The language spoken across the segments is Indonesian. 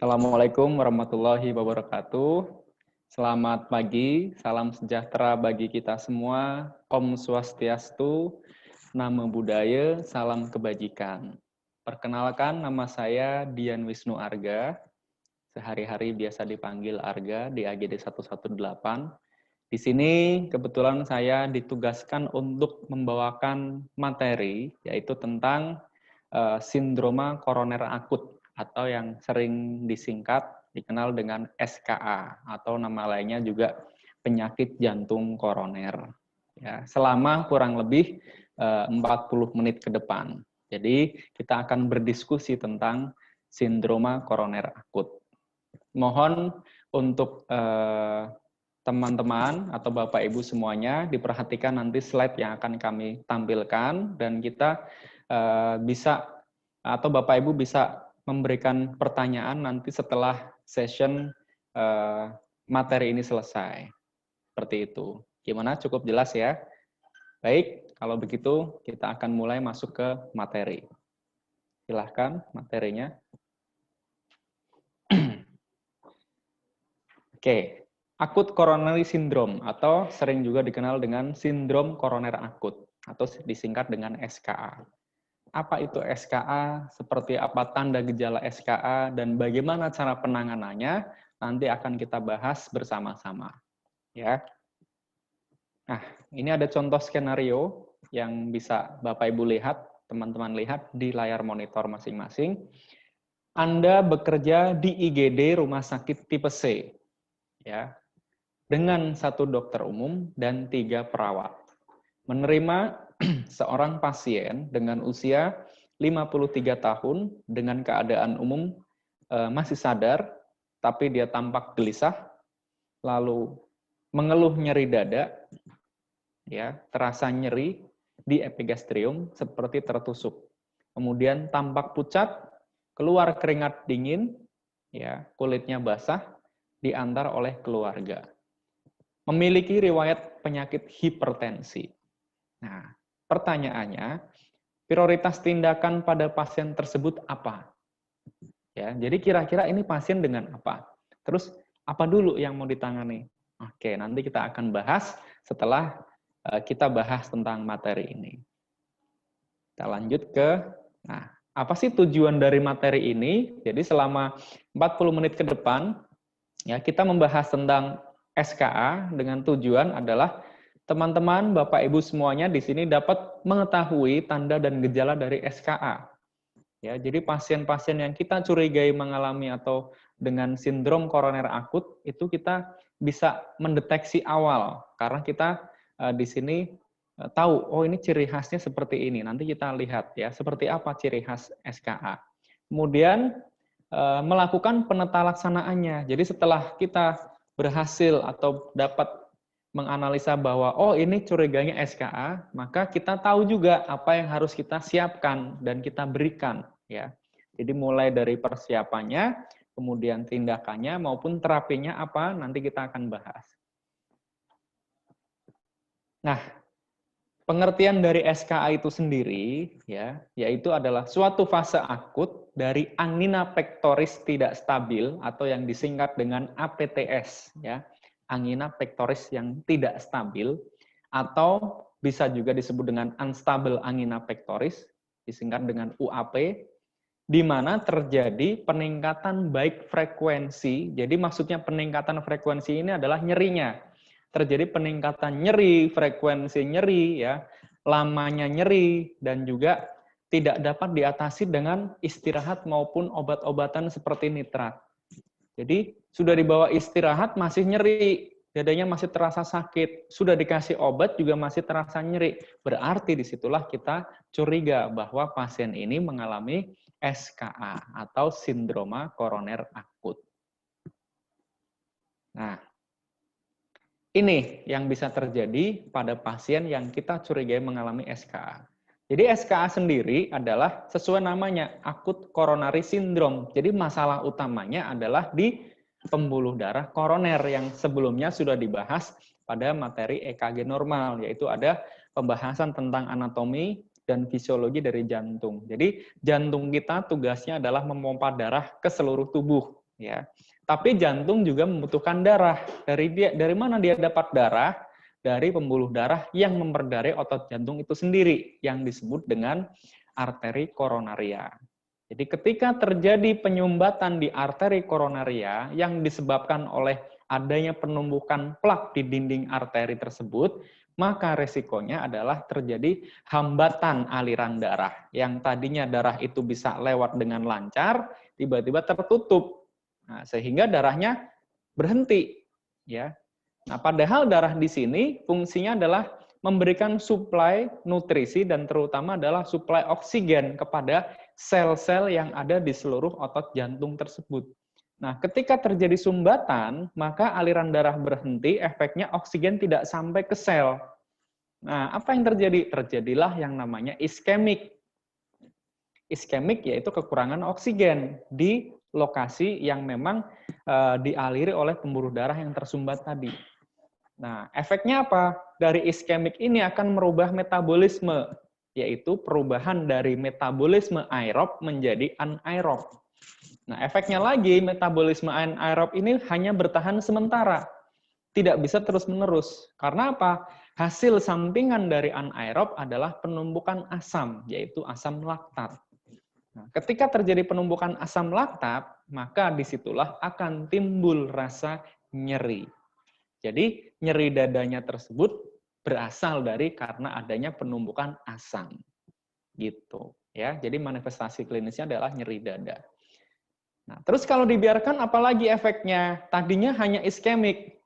Assalamualaikum warahmatullahi wabarakatuh. Selamat pagi, salam sejahtera bagi kita semua. Om Swastiastu, Namo Buddhaya, salam kebajikan. Perkenalkan, nama saya Dian Wisnu Arga. Sehari-hari biasa dipanggil Arga di AGD 118. Di sini kebetulan saya ditugaskan untuk membawakan materi, yaitu tentang sindroma koroner akut atau yang sering disingkat dikenal dengan SKA atau nama lainnya juga penyakit jantung koroner. Ya, selama kurang lebih 40 menit ke depan. Jadi kita akan berdiskusi tentang sindroma koroner akut. Mohon untuk teman-teman atau Bapak Ibu semuanya diperhatikan nanti slide yang akan kami tampilkan dan kita bisa atau Bapak Ibu bisa memberikan pertanyaan nanti setelah session materi ini selesai. Seperti itu. Gimana? Cukup jelas ya? Baik, kalau begitu kita akan mulai masuk ke materi. Silahkan materinya. Oke, akut coronary syndrome atau sering juga dikenal dengan sindrom koroner akut atau disingkat dengan SKA. Apa itu SKA, seperti apa tanda gejala SKA, dan bagaimana cara penanganannya, nanti akan kita bahas bersama-sama. Ya. Nah, ini ada contoh skenario yang bisa Bapak Ibu lihat, teman-teman lihat di layar monitor masing-masing. Anda bekerja di IGD Rumah Sakit Tipe C, ya, dengan 1 dokter umum dan 3 perawat. Menerima seorang pasien dengan usia 53 tahun dengan keadaan umum masih sadar, tapi dia tampak gelisah, lalu mengeluh nyeri dada, ya, terasa nyeri di epigastrium seperti tertusuk. Kemudian tampak pucat, keluar keringat dingin, ya, kulitnya basah, diantar oleh keluarga. Memiliki riwayat penyakit hipertensi. Nah, pertanyaannya, prioritas tindakan pada pasien tersebut apa? Ya, jadi kira-kira ini pasien dengan apa? Terus apa dulu yang mau ditangani? Oke, nanti kita akan bahas setelah kita bahas tentang materi ini. Kita lanjut ke, nah, apa sih tujuan dari materi ini? Jadi selama 40 menit ke depan, ya, kita membahas tentang SKA dengan tujuan adalah teman-teman, Bapak Ibu semuanya di sini dapat mengetahui tanda dan gejala dari SKA. Ya, jadi pasien-pasien yang kita curigai mengalami atau dengan sindrom koroner akut itu kita bisa mendeteksi awal karena kita di sini tahu, oh ini ciri khasnya seperti ini. Nanti kita lihat ya, seperti apa ciri khas SKA. Kemudian melakukan penetalaksanaannya. Jadi setelah kita berhasil atau dapat menganalisa bahwa oh ini curiganya SKA, maka kita tahu juga apa yang harus kita siapkan dan kita berikan, ya. Jadi mulai dari persiapannya, kemudian tindakannya maupun terapinya apa nanti kita akan bahas. Nah, pengertian dari SKA itu sendiri, ya, yaitu adalah suatu fase akut dari angina pectoris tidak stabil atau yang disingkat dengan APTS, ya, angina pectoris yang tidak stabil, atau bisa juga disebut dengan unstable angina pectoris, disingkat dengan UAP, di mana terjadi peningkatan baik frekuensi, jadi maksudnya peningkatan frekuensi ini adalah nyerinya, terjadi peningkatan nyeri, frekuensi nyeri, ya, lamanya nyeri, dan juga tidak dapat diatasi dengan istirahat maupun obat-obatan seperti nitrat. Jadi sudah dibawa istirahat masih nyeri, dadanya masih terasa sakit, sudah dikasih obat juga masih terasa nyeri. Berarti disitulah kita curiga bahwa pasien ini mengalami SKA atau sindroma koroner akut. Nah, ini yang bisa terjadi pada pasien yang kita curigai mengalami SKA. Jadi SKA sendiri adalah sesuai namanya, akut coronary syndrome. Jadi masalah utamanya adalah di pembuluh darah koroner yang sebelumnya sudah dibahas pada materi EKG normal, yaitu ada pembahasan tentang anatomi dan fisiologi dari jantung. Jadi jantung kita tugasnya adalah memompa darah ke seluruh tubuh. ya. Tapi jantung juga membutuhkan darah. Dari mana dia dapat darah? Dari pembuluh darah yang memperdarai otot jantung itu sendiri, yang disebut dengan arteri koronaria. Jadi ketika terjadi penyumbatan di arteri koronaria yang disebabkan oleh adanya penumbukan plak di dinding arteri tersebut, maka resikonya adalah terjadi hambatan aliran darah. Yang tadinya darah itu bisa lewat dengan lancar, tiba-tiba tertutup. Nah, sehingga darahnya berhenti, ya. Nah, padahal darah di sini fungsinya adalah memberikan suplai nutrisi dan terutama adalah suplai oksigen kepada sel-sel yang ada di seluruh otot jantung tersebut. Nah, ketika terjadi sumbatan, maka aliran darah berhenti, efeknya oksigen tidak sampai ke sel. Nah, apa yang terjadi? Terjadilah yang namanya iskemik. Iskemik yaitu kekurangan oksigen di lokasi yang memang dialiri oleh pembuluh darah yang tersumbat tadi. Nah, efeknya apa? Dari iskemik ini akan merubah metabolisme, yaitu perubahan dari metabolisme aerob menjadi anaerob. Nah, efeknya lagi, metabolisme anaerob ini hanya bertahan sementara, tidak bisa terus-menerus. Karena apa? Hasil sampingan dari anaerob adalah penumbukan asam, yaitu asam laktat. Nah, ketika terjadi penumbukan asam laktat, maka disitulah akan timbul rasa nyeri. Jadi nyeri dadanya tersebut berasal dari karena adanya penumbukan asam. Gitu, ya. Jadi manifestasi klinisnya adalah nyeri dada. Nah, terus kalau dibiarkan apalagi efeknya? Tadinya hanya iskemik.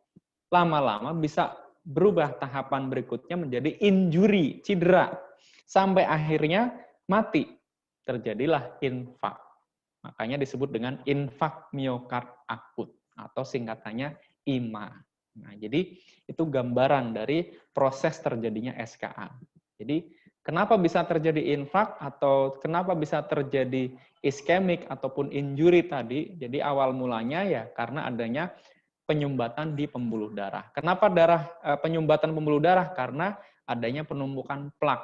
Lama-lama bisa berubah tahapan berikutnya menjadi injury, cedera. Sampai akhirnya mati. Terjadilah infak. Makanya disebut dengan infak miokard akut atau singkatannya IMA. Nah, jadi itu gambaran dari proses terjadinya SKA. Jadi kenapa bisa terjadi infak atau kenapa bisa terjadi iskemik ataupun injury tadi? Jadi awal mulanya ya karena adanya penyumbatan di pembuluh darah. Kenapa penyumbatan pembuluh darah? Karena adanya penumpukan plak.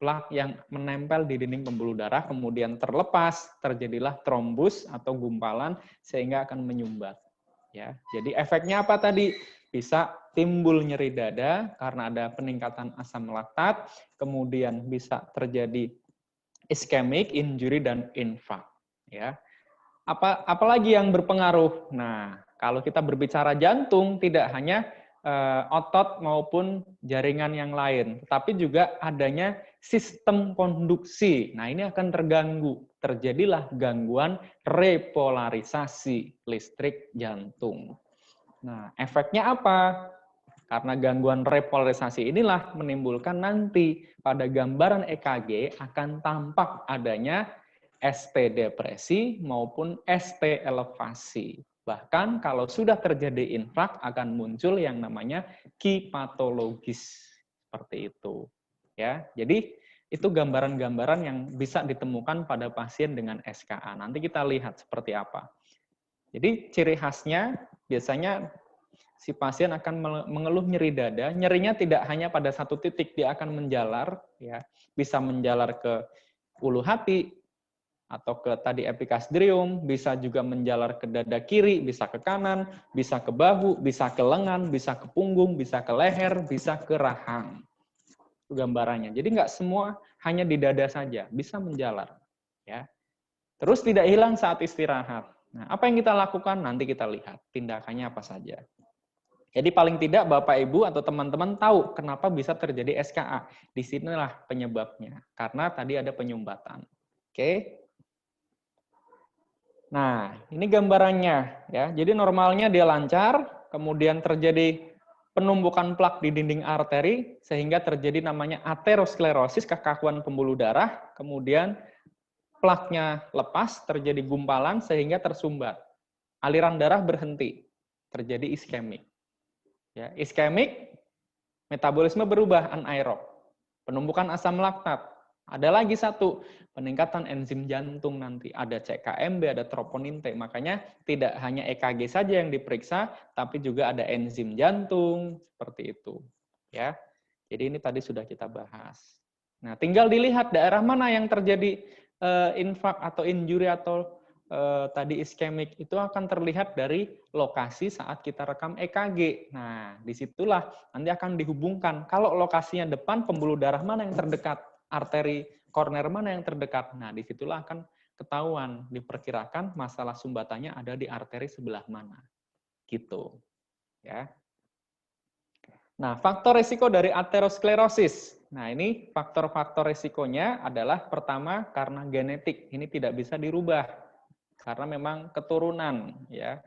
Plak yang menempel di dinding pembuluh darah kemudian terlepas, terjadilah trombus atau gumpalan sehingga akan menyumbat. Ya, jadi efeknya apa tadi? Bisa timbul nyeri dada karena ada peningkatan asam laktat, kemudian bisa terjadi iskemik, injury dan infak. Ya, apalagi yang berpengaruh? Nah, kalau kita berbicara jantung, tidak hanya otot maupun jaringan yang lain, tetapi juga adanya sistem konduksi. Nah, ini akan terganggu. Terjadilah gangguan repolarisasi listrik jantung. Nah, efeknya apa? Karena gangguan repolarisasi inilah menimbulkan nanti pada gambaran EKG akan tampak adanya ST depresi maupun ST elevasi. Bahkan kalau sudah terjadi infrak akan muncul yang namanya kipatologis seperti itu. Ya, jadi itu gambaran-gambaran yang bisa ditemukan pada pasien dengan SKA. Nanti kita lihat seperti apa. Jadi ciri khasnya biasanya si pasien akan mengeluh nyeri dada. Nyerinya tidak hanya pada satu titik, dia akan menjalar, ya, bisa menjalar ke ulu hati atau ke tadi epikasdrium, bisa juga menjalar ke dada kiri, bisa ke kanan, bisa ke bahu, bisa ke lengan, bisa ke punggung, bisa ke leher, bisa ke rahang. Itu gambarannya. Jadi nggak semua hanya di dada saja, bisa menjalar, ya. Terus tidak hilang saat istirahat. Nah, apa yang kita lakukan? Nanti kita lihat tindakannya apa saja. Jadi paling tidak Bapak Ibu atau teman-teman tahu kenapa bisa terjadi SKA. Disinilah penyebabnya. Karena tadi ada penyumbatan. Oke. Nah, ini gambarannya ya. Jadi normalnya dia lancar, kemudian terjadi penumbukan plak di dinding arteri sehingga terjadi namanya aterosklerosis, kekakuan pembuluh darah, kemudian plaknya lepas, terjadi gumpalan sehingga tersumbat. Aliran darah berhenti, terjadi iskemik. Ya, iskemik, metabolisme berubah anaerob. Penumpukan asam laktat. Ada lagi satu, peningkatan enzim jantung nanti. Ada CKMB, ada troponin T. Makanya tidak hanya EKG saja yang diperiksa, tapi juga ada enzim jantung, seperti itu. Ya, jadi ini tadi sudah kita bahas. Nah, tinggal dilihat daerah mana yang terjadi infak atau injury atau tadi iskemik itu akan terlihat dari lokasi saat kita rekam EKG. Nah, disitulah nanti akan dihubungkan. Kalau lokasinya depan, pembuluh darah mana yang terdekat, arteri koroner mana yang terdekat. Nah, disitulah akan ketahuan, diperkirakan masalah sumbatannya ada di arteri sebelah mana. Gitu. Ya. Nah, faktor risiko dari aterosklerosis. Nah, ini faktor-faktor risikonya adalah pertama karena genetik. Ini tidak bisa dirubah karena memang keturunan ya,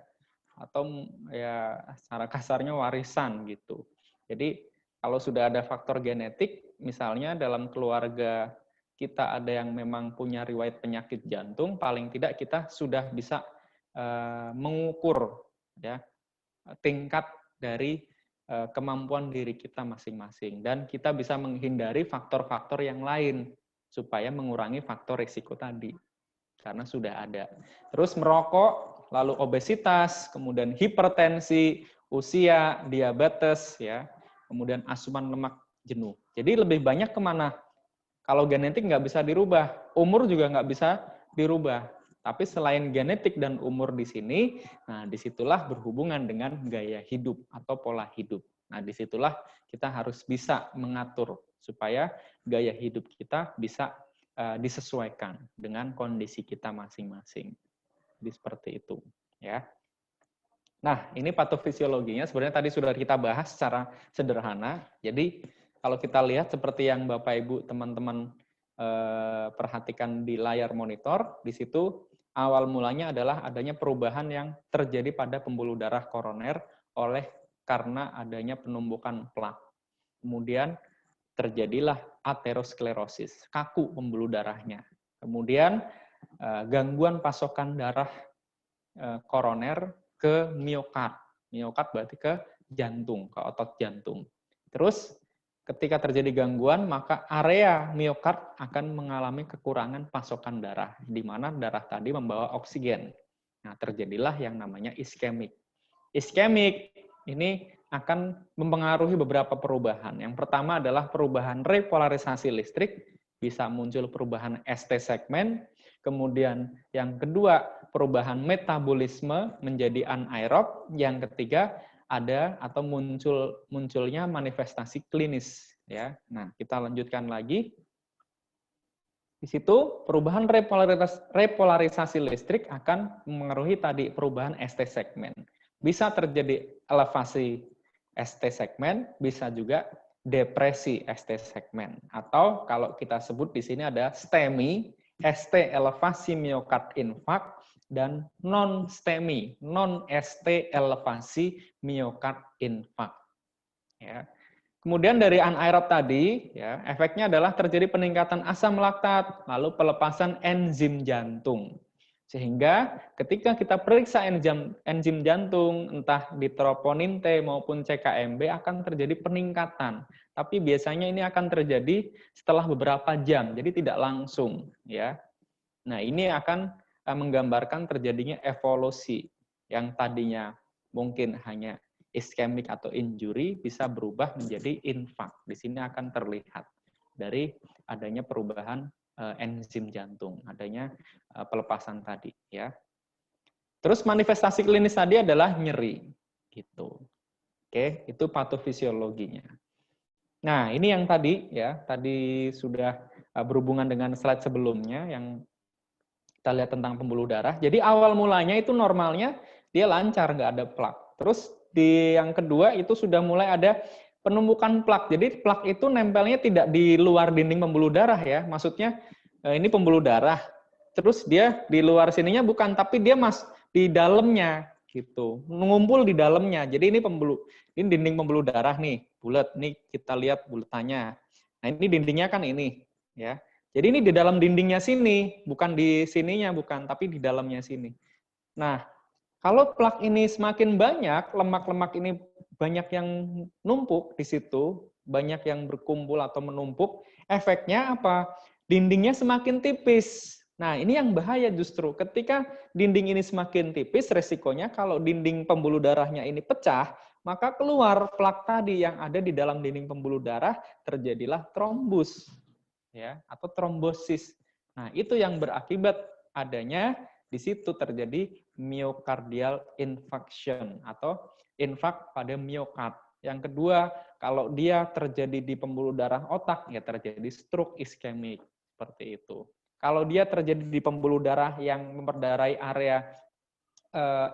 atau ya secara kasarnya warisan gitu. Jadi kalau sudah ada faktor genetik, misalnya dalam keluarga kita ada yang memang punya riwayat penyakit jantung, paling tidak kita sudah bisa mengukur ya tingkat dari kemampuan diri kita masing-masing, dan kita bisa menghindari faktor-faktor yang lain supaya mengurangi faktor risiko tadi karena sudah ada. Terus merokok, lalu obesitas, kemudian hipertensi, usia, diabetes, ya, kemudian asupan lemak jenuh. Jadi lebih banyak kemana? Kalau genetik nggak bisa dirubah, umur juga nggak bisa dirubah. Tapi selain genetik dan umur di sini, nah disitulah berhubungan dengan gaya hidup atau pola hidup. Nah disitulah kita harus bisa mengatur supaya gaya hidup kita bisa disesuaikan dengan kondisi kita masing-masing. Jadi seperti itu, ya. Nah, ini patofisiologinya sebenarnya tadi sudah kita bahas secara sederhana. Jadi kalau kita lihat seperti yang Bapak Ibu teman-teman perhatikan di layar monitor, di situ awal mulanya adalah adanya perubahan yang terjadi pada pembuluh darah koroner karena adanya penumbukan plak. Kemudian terjadilah aterosklerosis, kaku pembuluh darahnya. Kemudian gangguan pasokan darah koroner ke miokard. Miokard berarti ke jantung, ke otot jantung. Terus ketika terjadi gangguan, maka area miokard akan mengalami kekurangan pasokan darah, di mana darah tadi membawa oksigen. Nah, terjadilah yang namanya iskemik. Iskemik ini akan mempengaruhi beberapa perubahan. Yang pertama adalah perubahan repolarisasi listrik, bisa muncul perubahan ST segmen, kemudian yang kedua perubahan metabolisme menjadi anaerob, yang ketiga ada atau munculnya manifestasi klinis ya. Nah, kita lanjutkan lagi. Di situ perubahan repolarisasi listrik akan mengaruhi tadi perubahan ST segmen. Bisa terjadi elevasi ST segmen, bisa juga depresi ST segmen. Atau kalau kita sebut di sini ada STEMI, ST elevasi miokard infark, dan non-STEMI, non-ST elevasi miokard infark. Ya. Kemudian dari anaerob tadi, ya, efeknya adalah terjadi peningkatan asam laktat, lalu pelepasan enzim jantung. Sehingga ketika kita periksa enzim jantung, entah di troponin T maupun CKMB akan terjadi peningkatan. Tapi biasanya ini akan terjadi setelah beberapa jam, jadi tidak langsung. Ya. Nah, ini akan menggambarkan terjadinya evolusi yang tadinya mungkin hanya iskemik atau injury bisa berubah menjadi infark. Di sini akan terlihat dari adanya perubahan enzim jantung, adanya pelepasan tadi, ya. Terus manifestasi klinis tadi adalah nyeri, gitu. Oke, itu patofisiologinya. Nah, ini yang tadi ya, tadi sudah berhubungan dengan slide sebelumnya yang kita lihat tentang pembuluh darah. Jadi awal mulanya itu normalnya dia lancar, nggak ada plak. Terus di yang kedua itu sudah mulai ada penumpukan plak. Jadi plak itu nempelnya tidak di luar dinding pembuluh darah ya. Maksudnya ini pembuluh darah. Terus dia di luar sininya bukan, tapi dia di dalamnya gitu. Mengumpul di dalamnya. Jadi ini dinding pembuluh darah nih, bulat. Nih kita lihat bulatannya. Nah, ini dindingnya kan ini ya. Jadi ini di dalam dindingnya sini, bukan di sininya, bukan, tapi di dalamnya sini. Nah, kalau plak ini semakin banyak, lemak-lemak ini banyak yang numpuk di situ, banyak yang berkumpul atau menumpuk, efeknya apa? Dindingnya semakin tipis. Nah, ini yang bahaya justru. Ketika dinding ini semakin tipis, resikonya kalau dinding pembuluh darahnya ini pecah, maka keluar plak tadi yang ada di dalam dinding pembuluh darah, terjadilah trombus. Ya, atau trombosis. Nah, itu yang berakibat adanya di situ terjadi myocardial infarction atau infak pada miokard. Yang kedua, kalau dia terjadi di pembuluh darah otak, ya terjadi stroke iskemik, seperti itu. Kalau dia terjadi di pembuluh darah yang memperdarai area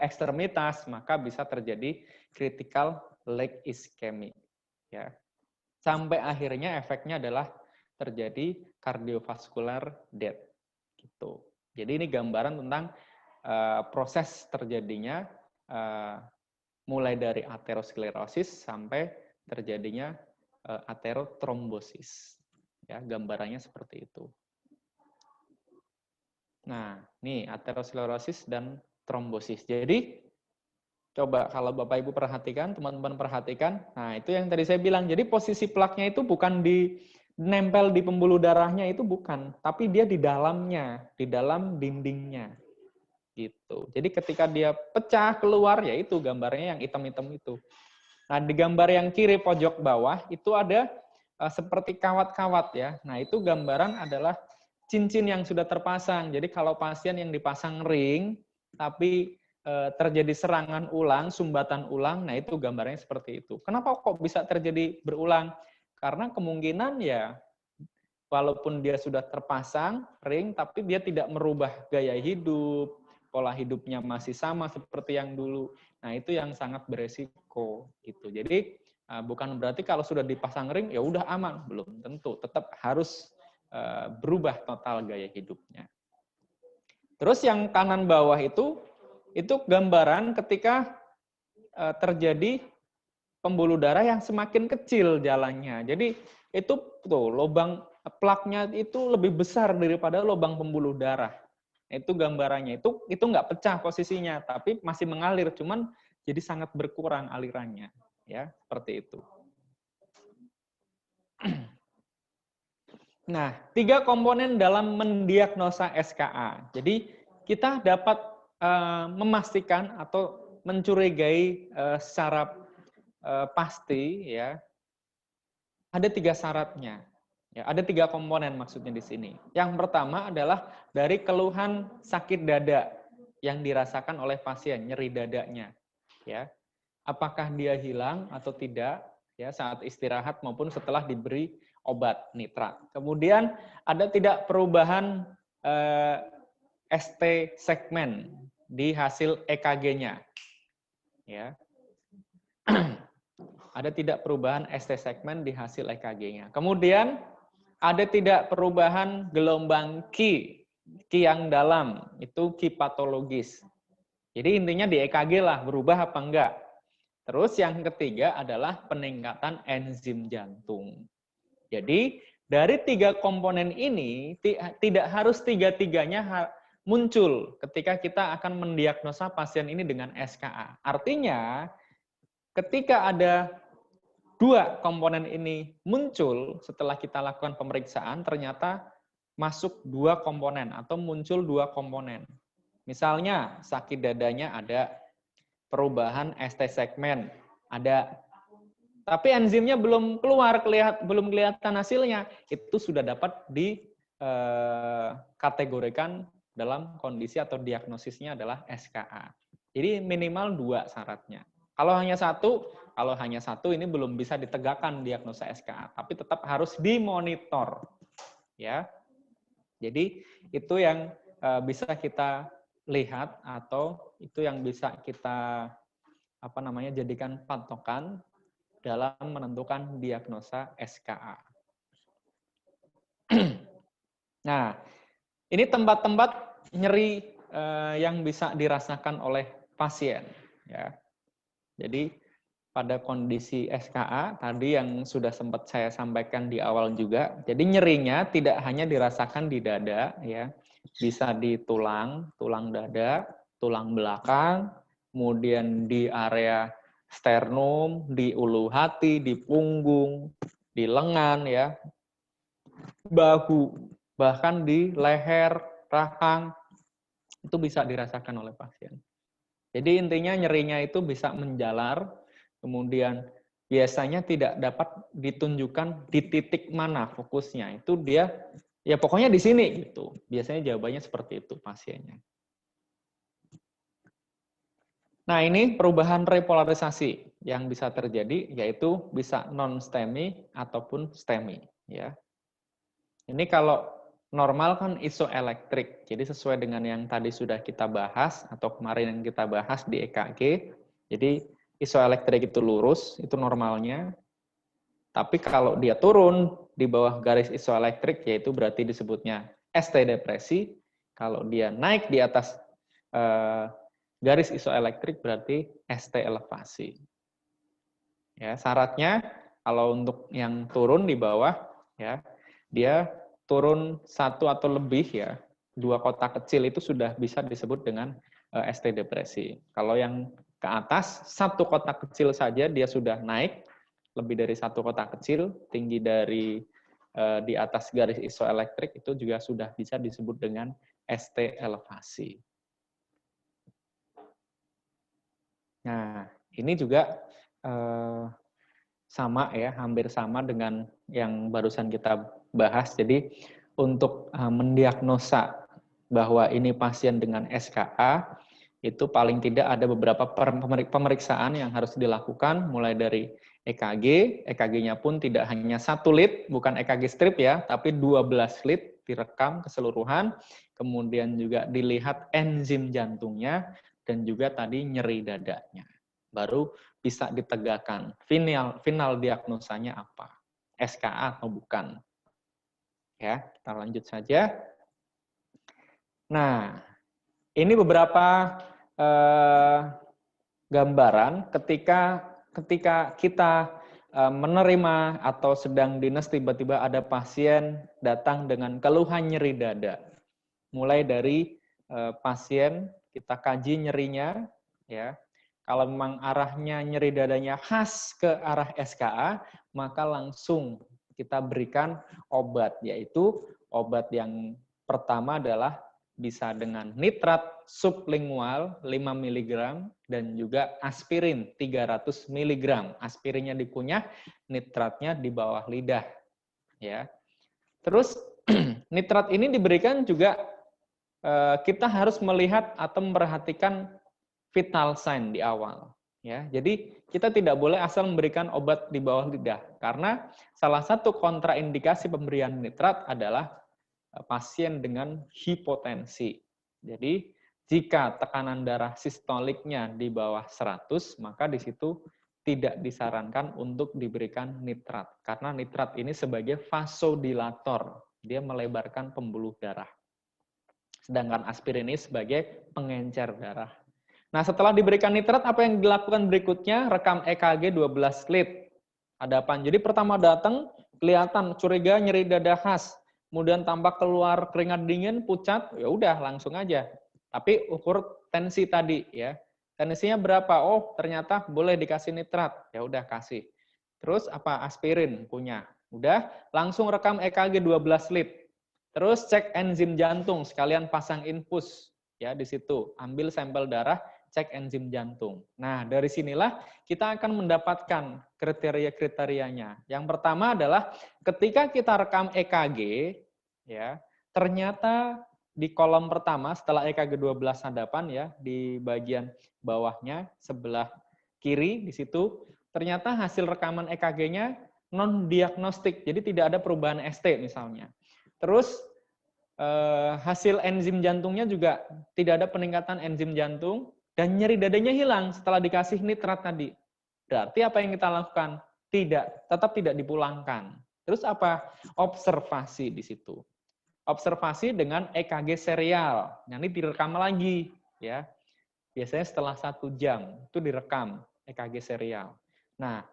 ekstremitas, maka bisa terjadi critical leg ischemic. Ya. Sampai akhirnya efeknya adalah terjadi cardiovascular death. Gitu. Jadi ini gambaran tentang proses terjadinya mulai dari aterosklerosis sampai terjadinya aterotrombosis. Ya, gambarannya seperti itu. Nah, nih aterosklerosis dan trombosis. Jadi coba kalau Bapak Ibu perhatikan, teman-teman perhatikan. Nah, itu yang tadi saya bilang. Jadi posisi plaknya itu bukan nempel di pembuluh darahnya, itu bukan, tapi dia di dalamnya, di dalam dindingnya. Gitu. Jadi ketika dia pecah keluar, ya itu gambarnya yang hitam-hitam itu. Nah, di gambar yang kiri pojok bawah itu ada seperti kawat-kawat ya. Nah, itu gambaran adalah cincin yang sudah terpasang. Jadi kalau pasien yang dipasang ring, tapi terjadi serangan ulang, sumbatan ulang, nah itu gambarnya seperti itu. Kenapa kok bisa terjadi berulang? Karena kemungkinan ya, walaupun dia sudah terpasang ring, tapi dia tidak merubah gaya hidup, pola hidupnya masih sama seperti yang dulu. Nah itu yang sangat beresiko gitu. Jadi bukan berarti kalau sudah dipasang ring ya udah aman, belum tentu. Tetap harus berubah total gaya hidupnya. Terus yang kanan bawah itu gambaran ketika terjadi pembuluh darah yang semakin kecil jalannya. Jadi itu tuh lubang plaknya itu lebih besar daripada lubang pembuluh darah. Itu gambarannya. Itu nggak pecah posisinya, tapi masih mengalir, cuman jadi sangat berkurang alirannya, ya seperti itu. Nah, 3 komponen dalam mendiagnosa SKA. Jadi kita dapat memastikan atau mencurigai secara pasti ya ada 3 syaratnya. Ya, ada 3 komponen maksudnya di sini. Yang pertama adalah dari keluhan sakit dada yang dirasakan oleh pasien, nyeri dadanya. Ya, apakah dia hilang atau tidak ya saat istirahat maupun setelah diberi obat nitrat. Kemudian ada tidak perubahan ST segmen di hasil EKG-nya. Ya. Ada tidak perubahan ST segmen di hasil EKG-nya. Kemudian ada tidak perubahan gelombang Qi yang dalam, itu Qi patologis. Jadi intinya di EKG lah, berubah apa enggak. Terus yang ketiga adalah peningkatan enzim jantung. Jadi dari 3 komponen ini tidak harus 3-tiganya muncul ketika kita akan mendiagnosa pasien ini dengan SKA. Artinya ketika ada 2 komponen ini muncul setelah kita lakukan pemeriksaan, ternyata masuk 2 komponen atau muncul 2 komponen. Misalnya sakit dadanya ada, perubahan ST segmen ada, tapi enzimnya belum keluar, belum kelihatan hasilnya, itu sudah dapat dikategorikan dalam kondisi atau diagnosisnya adalah SKA. Jadi minimal 2 syaratnya. Kalau hanya satu ini belum bisa ditegakkan diagnosa SKA, tapi tetap harus dimonitor. Ya. Jadi itu yang bisa kita lihat atau itu yang bisa kita jadikan patokan dalam menentukan diagnosa SKA. Nah, ini tempat-tempat nyeri yang bisa dirasakan oleh pasien. Ya. Jadi pada kondisi SKA tadi yang sudah sempat saya sampaikan di awal juga, jadi nyerinya tidak hanya dirasakan di dada, ya, bisa di tulang dada, tulang belakang, kemudian di area sternum, di ulu hati, di punggung, di lengan, ya, bahu, bahkan di leher, rahang, itu bisa dirasakan oleh pasien. Jadi intinya nyerinya itu bisa menjalar, kemudian biasanya tidak dapat ditunjukkan di titik mana fokusnya. Itu dia, ya pokoknya di sini gitu. Biasanya jawabannya seperti itu pasiennya. Nah, ini perubahan repolarisasi yang bisa terjadi, yaitu bisa non-STEMI ataupun STEMI. Ya. Ini kalau normal kan isoelektrik, jadi sesuai dengan yang tadi sudah kita bahas, atau kemarin yang kita bahas di EKG, jadi isoelektrik itu lurus, itu normalnya. Tapi kalau dia turun di bawah garis isoelektrik, yaitu berarti disebutnya ST depresi. Kalau dia naik di atas garis isoelektrik berarti ST elevasi. Ya, syaratnya kalau untuk yang turun di bawah, ya, dia turun satu atau lebih, ya, 2 kotak kecil itu sudah bisa disebut dengan ST depresi. Kalau yang ke atas, 1 kotak kecil saja dia sudah naik, lebih dari 1 kotak kecil, tinggi dari di atas garis isoelektrik, itu juga sudah bisa disebut dengan ST elevasi. Nah, ini juga sama ya, hampir sama dengan yang barusan kita bahas. Jadi untuk mendiagnosa bahwa ini pasien dengan SKA, itu paling tidak ada beberapa pemeriksaan yang harus dilakukan, mulai dari EKG, EKG-nya pun tidak hanya 1 lead, bukan EKG strip ya, tapi 12 lead direkam keseluruhan, kemudian juga dilihat enzim jantungnya, dan juga tadi nyeri dadanya. Baru bisa ditegakkan final diagnosanya apa, SKA atau bukan. Ya, kita lanjut saja. Nah, ini beberapa gambaran ketika kita menerima atau sedang dinas tiba-tiba ada pasien datang dengan keluhan nyeri dada. Mulai dari pasien kita kaji nyerinya, ya. Kalau memang arahnya nyeri dadanya khas ke arah SKA, maka langsung kita berikan obat, yaitu obat yang pertama adalah bisa dengan nitrat sublingual 5 mg dan juga aspirin 300 mg. Aspirinnya dikunyah, nitratnya di bawah lidah. Ya. Terus nitrat ini diberikan juga kita harus melihat atau memperhatikan vital sign di awal. Ya, jadi kita tidak boleh asal memberikan obat di bawah lidah karena salah satu kontraindikasi pemberian nitrat adalah pasien dengan hipotensi. Jadi jika tekanan darah sistoliknya di bawah 100, maka di situ tidak disarankan untuk diberikan nitrat karena nitrat ini sebagai vasodilator, dia melebarkan pembuluh darah. Sedangkan aspirin ini sebagai pengencer darah. Nah, setelah diberikan nitrat, apa yang dilakukan berikutnya? Rekam EKG 12 lead. Ada apa? Jadi pertama datang, kelihatan curiga nyeri dada khas. Kemudian tampak keluar keringat dingin, pucat, ya udah langsung aja. Tapi ukur tensi tadi ya. Tensinya berapa? Oh, ternyata boleh dikasih nitrat. Ya udah kasih. Terus apa? Aspirin punya. Udah, langsung rekam EKG 12 lead. Terus cek enzim jantung, sekalian pasang infus ya di situ. Ambil sampel darah, cek enzim jantung. Nah, dari sinilah kita akan mendapatkan kriteria-kriterianya. Yang pertama adalah ketika kita rekam EKG, ya, ternyata di kolom pertama setelah EKG 12 hadapan ya, di bagian bawahnya sebelah kiri di situ, ternyata hasil rekaman EKG-nya non-diagnostik, jadi tidak ada perubahan ST misalnya. Terus hasil enzim jantungnya juga tidak ada peningkatan enzim jantung, dan nyeri dadanya hilang setelah dikasih nitrat tadi. Berarti apa yang kita lakukan? Tetap tidak dipulangkan. Terus apa? Observasi di situ. Observasi dengan EKG serial. Nah, ini direkam lagi, ya. Biasanya setelah 1 jam itu direkam EKG serial. Nah,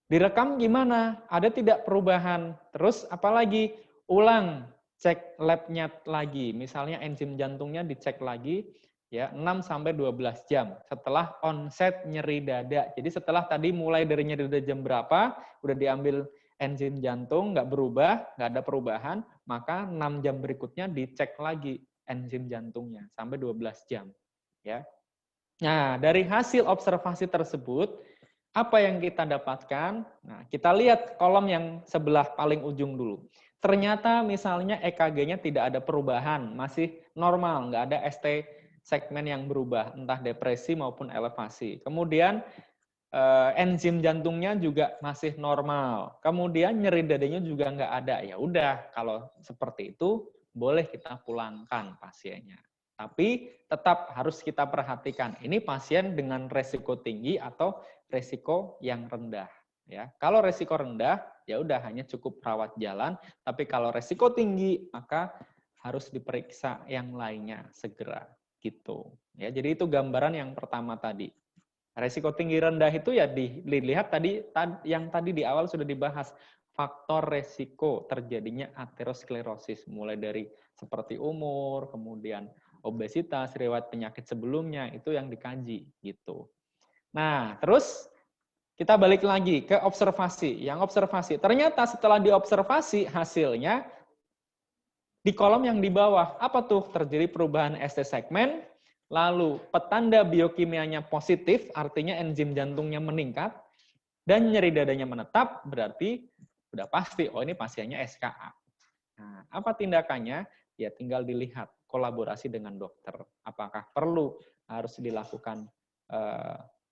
direkam gimana? Ada tidak perubahan? Terus apalagi? Ulang, cek labnya lagi. Misalnya enzim jantungnya dicek lagi, ya 6-12 jam setelah onset nyeri dada. Jadi setelah tadi mulai dari nyeri dada jam berapa, udah diambil enzim jantung, nggak berubah, nggak ada perubahan, maka 6 jam berikutnya dicek lagi enzim jantungnya sampai 12 jam. Ya. Nah, dari hasil observasi tersebut, apa yang kita dapatkan? Nah, kita lihat kolom yang sebelah paling ujung dulu. Ternyata misalnya EKG-nya tidak ada perubahan, masih normal, nggak ada ST segmen yang berubah, entah depresi maupun elevasi. Kemudian enzim jantungnya juga masih normal. Kemudian nyeri dadanya juga nggak ada. Ya udah, kalau seperti itu boleh kita pulangkan pasiennya. Tapi tetap harus kita perhatikan, ini pasien dengan resiko tinggi atau resiko yang rendah. Ya, kalau resiko rendah, ya udah hanya cukup rawat jalan. Tapi kalau resiko tinggi, maka harus diperiksa yang lainnya segera. Gitu. Ya, jadi itu gambaran yang pertama tadi. Resiko tinggi rendah itu ya dilihat yang tadi di awal sudah dibahas, faktor resiko terjadinya aterosklerosis, mulai dari seperti umur, kemudian obesitas, riwayat penyakit sebelumnya, itu yang dikaji gitu. Nah, terus kita balik lagi ke observasi. Yang observasi, ternyata setelah diobservasi hasilnya di kolom yang di bawah, apa tuh? Terjadi perubahan ST segmen, lalu petanda biokimianya positif, artinya enzim jantungnya meningkat, dan nyeri dadanya menetap, berarti udah pasti, oh ini pasiennya SKA. Nah, apa tindakannya? Ya tinggal dilihat kolaborasi dengan dokter. Apakah perlu harus dilakukan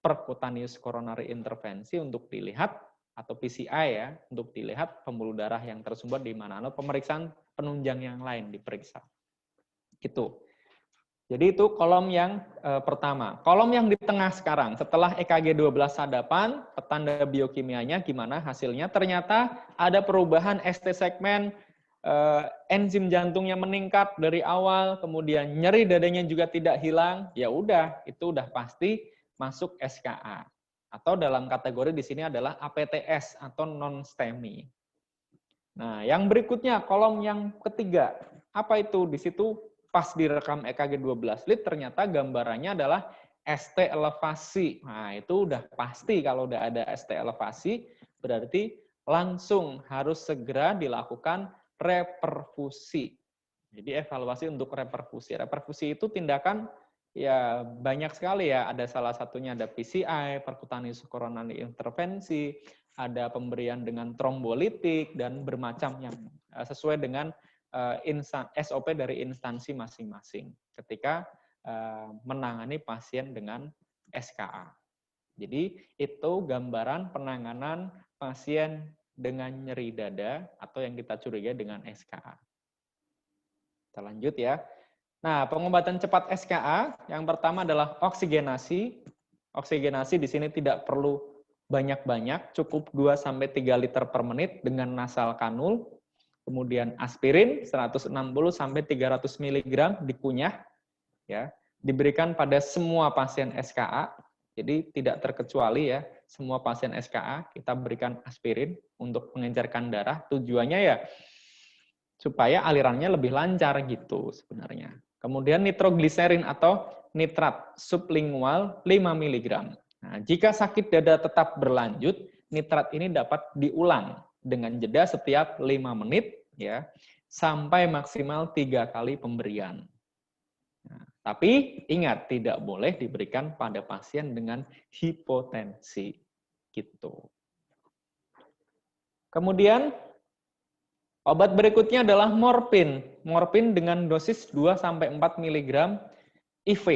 percutaneous coronary intervensi untuk dilihat, atau PCI ya, untuk dilihat pembuluh darah yang tersumbat di mana, atau pemeriksaan penunjang yang lain diperiksa. Gitu. Jadi itu kolom yang pertama. Kolom yang di tengah sekarang, setelah EKG 12 sadapan, petanda biokimianya gimana hasilnya? Ternyata ada perubahan ST segmen, enzim jantungnya meningkat dari awal, kemudian nyeri dadanya juga tidak hilang. Ya udah, itu udah pasti masuk SKA. Atau dalam kategori di sini adalah APTS atau non-STEMI. Nah, yang berikutnya kolom yang ketiga. Apa itu? Di situ pas direkam EKG 12 lead ternyata gambarannya adalah ST elevasi. Nah, itu udah pasti kalau udah ada ST elevasi berarti langsung harus segera dilakukan reperfusi. Jadi evaluasi untuk reperfusi. Reperfusi itu tindakan ya banyak sekali ya. Ada salah satunya ada PCI, percutaneous coronary intervensi, ada pemberian dengan trombolitik dan bermacam yang sesuai dengan SOP dari instansi masing-masing ketika menangani pasien dengan SKA. Jadi itu gambaran penanganan pasien dengan nyeri dada atau yang kita curigai dengan SKA. Kita lanjut ya. Nah, pengobatan cepat SKA yang pertama adalah oksigenasi. Oksigenasi di sini tidak perlu banyak-banyak, cukup 2-3 liter per menit dengan nasal kanul. Kemudian aspirin 160-300 mg dikunyah, ya, diberikan pada semua pasien SKA. Jadi tidak terkecuali ya, semua pasien SKA kita berikan aspirin untuk mengencerkan darah. Tujuannya ya supaya alirannya lebih lancar gitu sebenarnya. Kemudian nitrogliserin atau nitrat sublingual 5 mg. Nah, jika sakit dada tetap berlanjut, nitrat ini dapat diulang dengan jeda setiap 5 menit ya, sampai maksimal 3 kali pemberian. Nah, tapi ingat tidak boleh diberikan pada pasien dengan hipotensi gitu. Kemudian obat berikutnya adalah morfin. Morfin dengan dosis 2-4 mg IV.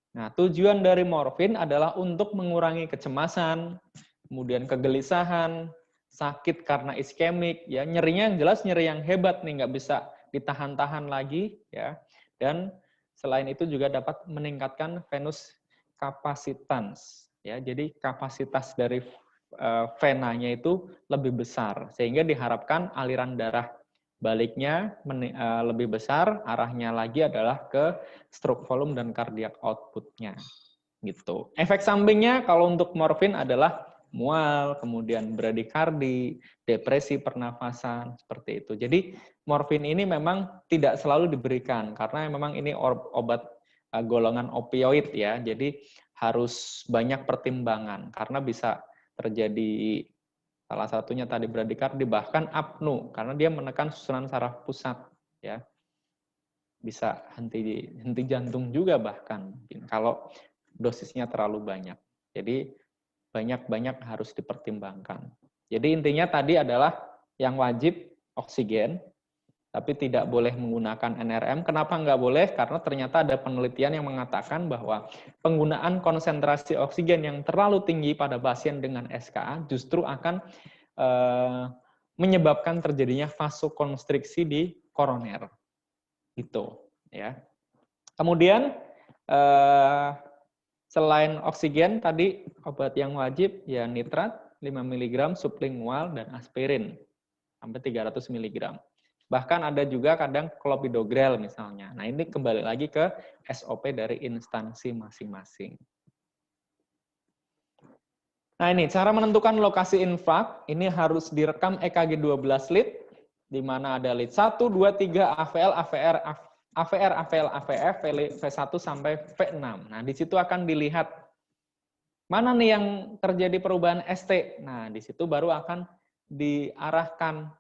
Nah, tujuan dari morfin adalah untuk mengurangi kecemasan, kemudian kegelisahan, sakit karena iskemik, ya nyerinya yang jelas nyeri yang hebat nih, nggak bisa ditahan-tahan lagi, ya. Dan selain itu juga dapat meningkatkan venous capacitance, ya. Jadi kapasitas dari venanya itu lebih besar, sehingga diharapkan aliran darah baliknya lebih besar, arahnya lagi adalah ke stroke volume dan cardiac output-nya. Gitu. Efek sampingnya kalau untuk morfin adalah mual, kemudian bradikardi, depresi pernafasan, seperti itu. Jadi morfin ini memang tidak selalu diberikan, karena memang ini obat golongan opioid ya, jadi harus banyak pertimbangan, karena bisa terjadi salah satunya tadi bradikardi, bahkan apnu, karena dia menekan susunan saraf pusat, ya. Bisa henti jantung juga bahkan, kalau dosisnya terlalu banyak. Jadi banyak-banyak harus dipertimbangkan. Jadi intinya tadi adalah yang wajib oksigen, tapi tidak boleh menggunakan NRM. Kenapa nggak boleh? Karena ternyata ada penelitian yang mengatakan bahwa penggunaan konsentrasi oksigen yang terlalu tinggi pada pasien dengan SKA justru akan menyebabkan terjadinya vasokonstriksi di koroner. Gitu, ya. Kemudian selain oksigen tadi obat yang wajib ya nitrat 5 mg sublingual dan aspirin sampai 300 mg. Bahkan ada juga kadang clopidogrel misalnya. Nah, ini kembali lagi ke SOP dari instansi masing-masing. Nah, ini cara menentukan lokasi infak. Ini harus direkam EKG 12 lead, di mana ada lead 1, 2, 3, AVL, AVR, AVR, AVL, AVF, V1 sampai V6. Nah, di situ akan dilihat mana nih yang terjadi perubahan ST. Nah, di situ baru akan diarahkan.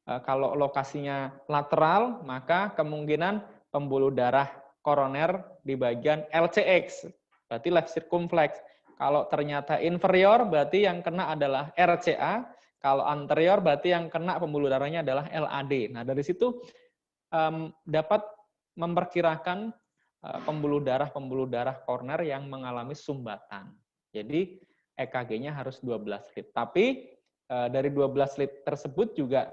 Kalau lokasinya lateral, maka kemungkinan pembuluh darah koroner di bagian LCX, berarti left circumflex. Kalau ternyata inferior, berarti yang kena adalah RCA. Kalau anterior, berarti yang kena pembuluh darahnya adalah LAD. Nah, dari situ dapat memperkirakan pembuluh darah koroner yang mengalami sumbatan. Jadi EKG-nya harus 12 lead. Tapi dari 12 lead tersebut juga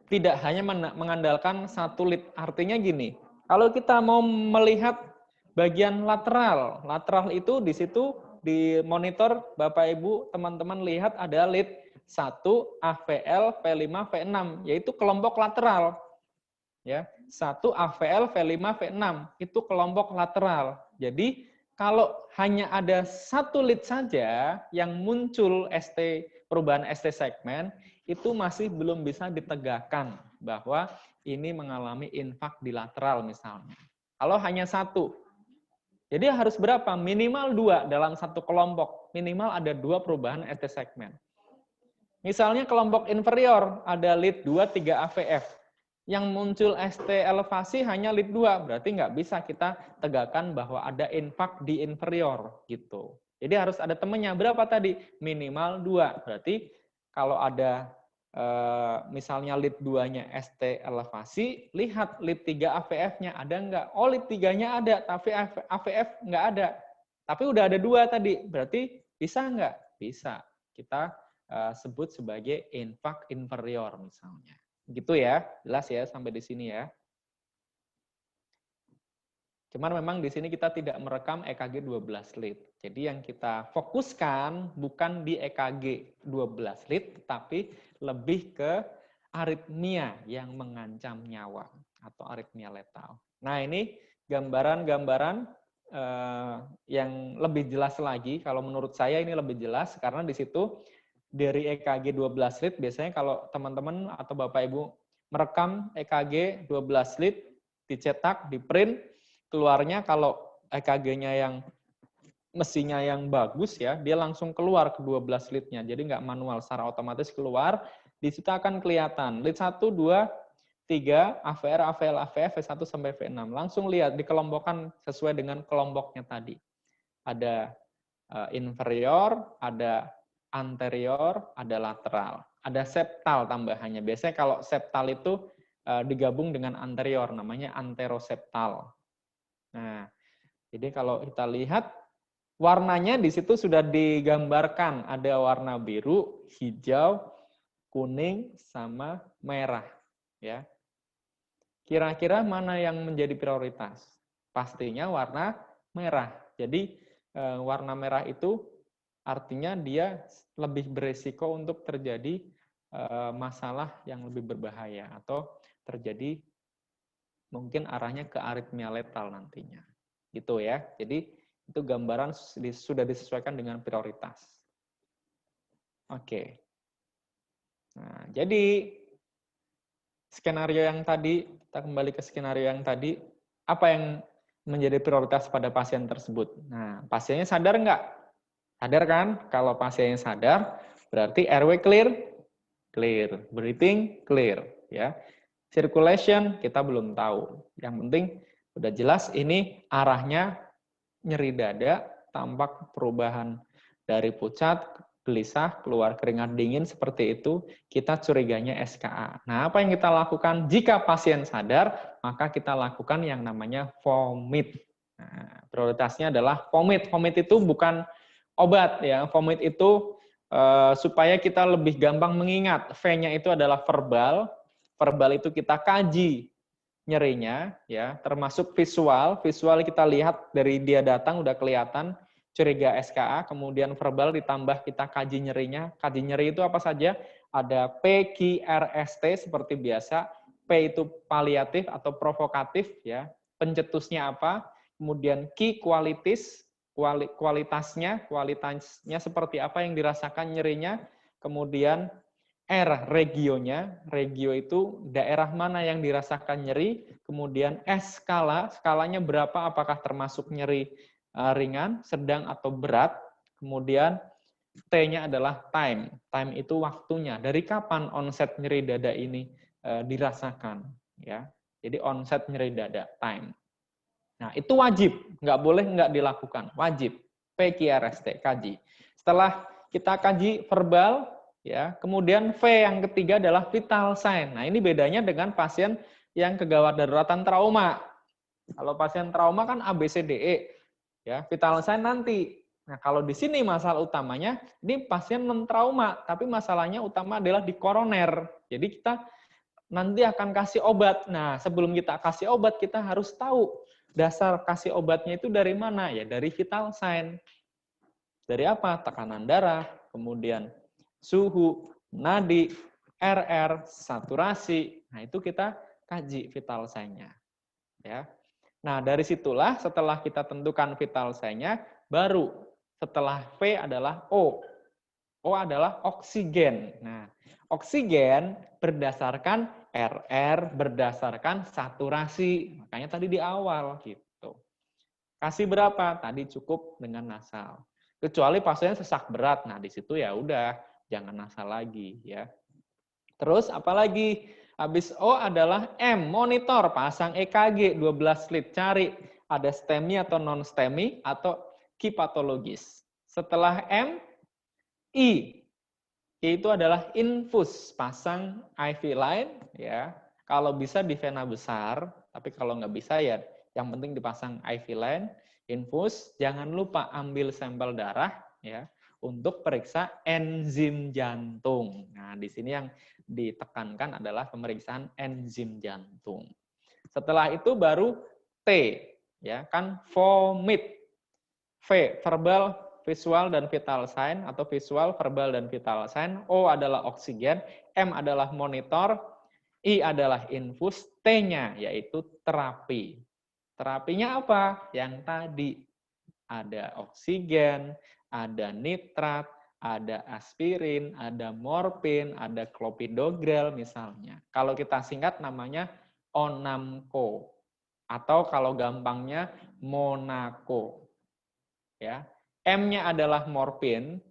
tidak hanya mengandalkan 1 lead. Artinya gini, kalau kita mau melihat bagian lateral itu di situ di monitor Bapak Ibu teman-teman lihat ada lead 1 AVL V5 V6 yaitu kelompok lateral. Ya, 1 AVL V5 V6 itu kelompok lateral. Jadi kalau hanya ada 1 lead saja yang muncul perubahan ST segmen itu masih belum bisa ditegakkan bahwa ini mengalami infak di lateral misalnya. Kalau hanya 1, jadi harus berapa? Minimal 2 dalam satu kelompok. Minimal ada 2 perubahan ST segmen. Misalnya kelompok inferior ada lead 2, 3 AVF. Yang muncul ST elevasi hanya lead 2, berarti nggak bisa kita tegakkan bahwa ada infak di inferior gitu. Jadi harus ada temennya. Berapa tadi? Minimal 2. Berarti kalau ada misalnya lead 2-nya ST elevasi, lihat lead 3 AVF-nya ada nggak? Oh, lead 3-nya ada, tapi AVF nggak ada. Tapi udah ada 2 tadi, berarti bisa nggak? Bisa. Kita sebut sebagai infak inferior misalnya. Gitu ya, jelas ya sampai di sini ya. Cuman memang di sini kita tidak merekam EKG 12 lead. Jadi yang kita fokuskan bukan di EKG 12 lead, tetapi lebih ke aritmia yang mengancam nyawa atau aritmia letal. Nah, ini gambaran-gambaran yang lebih jelas lagi. Kalau menurut saya ini lebih jelas karena di situ dari EKG 12 lead biasanya kalau teman-teman atau Bapak Ibu merekam EKG 12 lead, dicetak, di print, keluarnya kalau EKG-nya yang mesinnya yang bagus ya, dia langsung keluar ke 12 lead-nya. Jadi nggak manual, secara otomatis keluar. Di situ akan kelihatan lead 1, 2, 3, AVR, AVL, AVF, V1 sampai V6. Langsung lihat dikelompokkan sesuai dengan kelompoknya tadi. Ada inferior, ada anterior, ada lateral. Ada septal tambahannya. Biasanya kalau septal itu digabung dengan anterior, namanya anteroseptal. Nah, jadi kalau kita lihat warnanya di situ sudah digambarkan, ada warna biru, hijau, kuning, sama merah. Ya, kira-kira mana yang menjadi prioritas? Pastinya warna merah. Jadi warna merah itu artinya dia lebih beresiko untuk terjadi masalah yang lebih berbahaya atau terjadi mungkin arahnya ke aritmia letal nantinya. Gitu ya. Jadi itu gambaran sudah disesuaikan dengan prioritas. Oke. Nah, jadi skenario yang tadi, kita kembali ke skenario yang tadi, apa yang menjadi prioritas pada pasien tersebut? Nah, pasiennya sadar nggak? Sadar kan? Kalau pasiennya sadar, berarti airway clear, clear. Breathing, clear. Ya. Circulation, kita belum tahu. Yang penting, udah jelas ini arahnya nyeri dada, tampak perubahan dari pucat gelisah, keluar keringat dingin seperti itu, kita curiganya SKA. Nah, apa yang kita lakukan? Jika pasien sadar, maka kita lakukan yang namanya vomit. Nah, prioritasnya adalah vomit. Vomit itu bukan obat ya. Vomit itu supaya kita lebih gampang mengingat. V-nya itu adalah verbal. Verbal itu kita kaji nyerinya ya, termasuk visual. Visual kita lihat dari dia datang udah kelihatan curiga SKA, kemudian verbal ditambah kita kaji nyerinya. Kaji nyeri itu apa saja? Ada P, Q, R, S, T seperti biasa. P itu paliatif atau provokatif ya. Pencetusnya apa? Kemudian Q kualitas, kualitasnya seperti apa yang dirasakan nyerinya. Kemudian R regionya, regio itu daerah mana yang dirasakan nyeri. Kemudian S skalanya berapa? Apakah termasuk nyeri ringan, sedang, atau berat. Kemudian T-nya adalah time. Time itu waktunya. Dari kapan onset nyeri dada ini dirasakan? Ya, jadi onset nyeri dada, time. Nah, itu wajib. Nggak boleh nggak dilakukan. Wajib. PQRST, kaji. Setelah kita kaji verbal, ya, kemudian V yang ketiga adalah vital sign. Nah, ini bedanya dengan pasien yang kegawat daruratan trauma. Kalau pasien trauma kan ABCDE. Ya, vital sign nanti. Nah, kalau di sini masalah utamanya, ini pasien non trauma, tapi masalahnya utama adalah di koroner. Jadi kita nanti akan kasih obat. Nah, sebelum kita kasih obat, kita harus tahu dasar kasih obatnya itu dari mana? Ya, dari vital sign. Dari apa? Tekanan darah, kemudian suhu, nadi, RR, saturasi. Nah, itu kita kaji vital sign-nya. Ya. Nah, dari situlah setelah kita tentukan vital sign-nya, baru setelah V adalah O. O adalah oksigen. Nah, oksigen berdasarkan RR, berdasarkan saturasi. Makanya tadi di awal gitu. Kasih berapa? Tadi cukup dengan nasal. Kecuali pasien sesak berat. Nah, di situ ya udah jangan nasal lagi ya. Terus apalagi? Habis O adalah M, monitor, pasang EKG 12 lead, cari ada STEMI atau non-STEMI atau Q patologis. Setelah M, I. I itu adalah infus, pasang IV line ya. Kalau bisa di vena besar, tapi kalau nggak bisa ya yang penting dipasang IV line, infus. Jangan lupa ambil sampel darah ya untuk periksa enzim jantung. Nah, di sini yang ditekankan adalah pemeriksaan enzim jantung. Setelah itu baru T, ya kan vomit. V, verbal, visual, dan vital sign, atau visual, verbal, dan vital sign. O adalah oksigen, M adalah monitor, I adalah infus, T-nya yaitu terapi. Terapinya apa? Yang tadi. Ada oksigen, ada nitrat, ada aspirin, ada morfin, ada clopidogrel misalnya. Kalau kita singkat namanya Onamco atau kalau gampangnya Monaco. Ya. M-nya adalah morfin,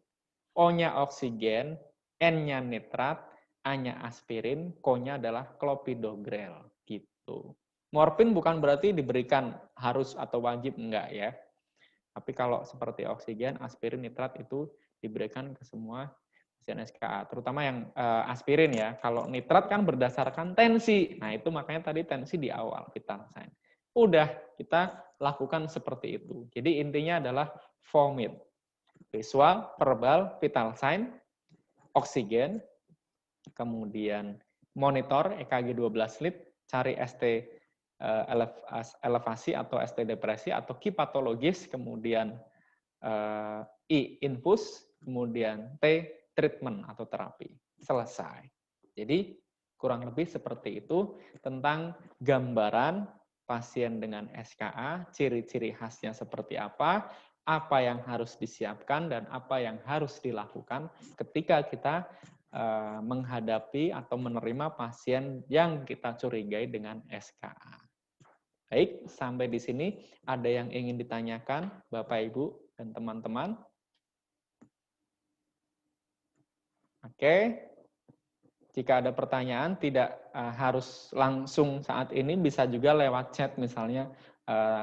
O-nya oksigen, N-nya nitrat, A-nya aspirin, K-nya adalah clopidogrel gitu. Morfin bukan berarti diberikan harus atau wajib enggak ya. Tapi kalau seperti oksigen, aspirin, nitrat itu diberikan ke semua pasien SKA, terutama yang aspirin ya. Kalau nitrat kan berdasarkan tensi. Nah, itu makanya tadi tensi di awal vital sign. Udah kita lakukan seperti itu. Jadi intinya adalah vomit. Visual, verbal, vital sign, oksigen, kemudian monitor EKG 12 lead, cari ST elevasi atau ST depresi atau Q patologis, kemudian I infus, kemudian T treatment atau terapi. Selesai. Jadi kurang lebih seperti itu tentang gambaran pasien dengan SKA, ciri-ciri khasnya seperti apa yang harus disiapkan dan apa yang harus dilakukan ketika kita menghadapi atau menerima pasien yang kita curigai dengan SKA. Baik, sampai di sini ada yang ingin ditanyakan Bapak, Ibu, dan teman-teman? Oke, jika ada pertanyaan tidak harus langsung saat ini, bisa juga lewat chat misalnya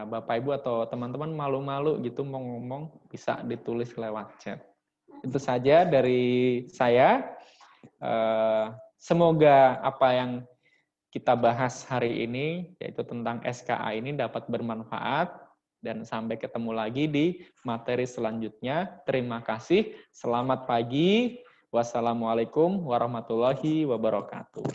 Bapak, Ibu, atau teman-teman malu-malu gitu mau ngomong, bisa ditulis lewat chat. Itu saja dari saya. Semoga apa yang kita bahas hari ini, yaitu tentang SKA ini dapat bermanfaat, dan sampai ketemu lagi di materi selanjutnya. Terima kasih, selamat pagi, wassalamualaikum warahmatullahi wabarakatuh.